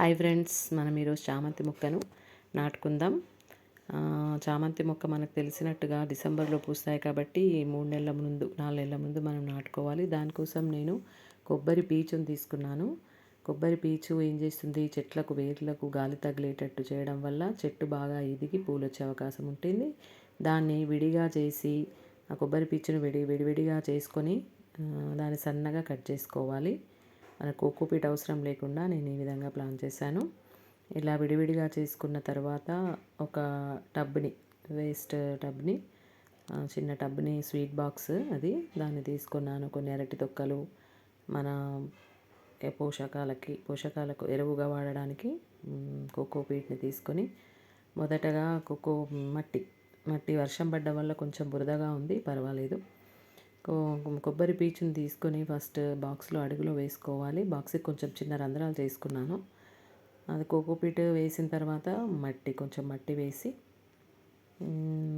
Hi friends, మనం ఈరోజు చామంతి మొక్కను నాటుకుందాం. చామంతి మొక్క మనకు తెలిసినట్టుగా డిసెంబర్లో పూస్తాయి కాబట్టి 3 నెలల ముందు 4 నెలల ముందు మనం నాటుకోవాలి. దానికోసం నేను కొబ్బరి పీచుని తీసుకున్నాను. కొబ్బరి పీచు ఏం చేస్తుంది, చెట్లకు వేర్లకు గాలి తగిలేటట్టు చేయడం వల్ల చెట్టు బాగా ఎదిగి పూలు వచ్చే అవకాశం ఉంటుంది. దాన్ని విడిగా చేసి ఆ కొబ్బరి పీచును విడివిడిగా చేసుకొని దాన్ని సన్నగా కట్ చేసుకోవాలి. మన కోకోపీట్ అవసరం లేకుండా నేను ఈ విధంగా ప్లాన్ చేశాను. ఇలా విడివిడిగా చేసుకున్న తర్వాత ఒక టబ్ని వేస్ట్ టబ్ని చిన్న టబ్ని స్వీట్ బాక్స్ అది దాన్ని తీసుకున్నాను. కొన్ని అరటి తొక్కలు మన పోషకాలకు ఎరువుగా వాడడానికి కోకోపీట్ని తీసుకొని మొదటగా మట్టి వర్షం పడ్డ వల్ల కొంచెం బురదగా ఉంది, పర్వాలేదు. కొబ్బరి పీచుని తీసుకొని ఫస్ట్ బాక్స్లో అడుగులో వేసుకోవాలి. బాక్స్కి కొంచెం చిన్న రంధ్రాలు చేసుకున్నాను. అది కోకోపీట్ వేసిన తర్వాత కొంచెం మట్టి వేసి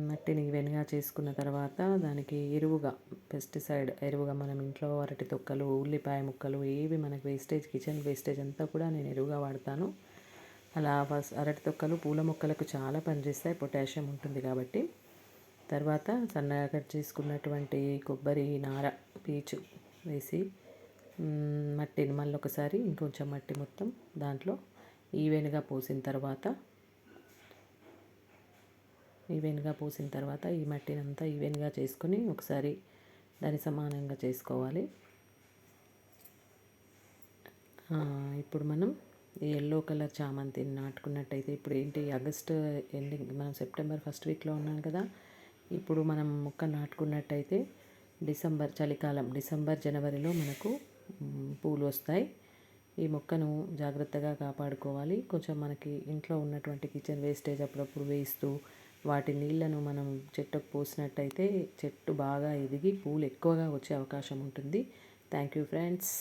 మట్టిని ఈవెన్గా చేసుకున్న తర్వాత దానికి పెస్టిసైడ్ ఎరువుగా మనం ఇంట్లో అరటి తొక్కలు, ఉల్లిపాయ ముక్కలు ఏవి మనకు కిచెన్ వేస్టేజ్ అంతా కూడా నేను ఎరువుగా వాడతాను. అలా ఫస్ట్ అరటి తొక్కలు పూల మొక్కలకు చాలా పనిచేస్తాయి, పొటాషియం ఉంటుంది కాబట్టి. తర్వాత సన్నగా కట్ చేసుకున్నటువంటి కొబ్బరి నార పీచు వేసి మట్టిని మళ్ళీ ఒకసారి ఇంకొంచెం మట్టి మొత్తం దాంట్లో ఈవెన్గా పోసిన తర్వాత ఈ మట్టిని అంతా ఈవెన్గా చేసుకొని ఒకసారి దాన్ని సమానంగా చేసుకోవాలి. ఇప్పుడు మనం ఈ ఎల్లో కలర్ చామంతిని నాటుకున్నట్టయితే ఇప్పుడు ఏంటి, ఆగస్ట్ ఎండింగ్, మనం సెప్టెంబర్ ఫస్ట్ వీక్లో ఉన్నాం కదా. ఇప్పుడు మనం మొక్క నాటుకున్నట్టయితే చలికాలం డిసెంబర్ జనవరిలో మనకు పూలు వస్తాయి. ఈ మొక్కను జాగ్రత్తగా కాపాడుకోవాలి. కొంచెం మనకి ఇంట్లో ఉన్నటువంటి కిచెన్ వేస్టేజ్ అప్పుడప్పుడు వేస్తూ వాటి నీళ్లను మనం చెట్టుకు పోసినట్టయితే చెట్టు బాగా ఎదిగి పూలు ఎక్కువగా వచ్చే అవకాశం ఉంటుంది. Thank you friends.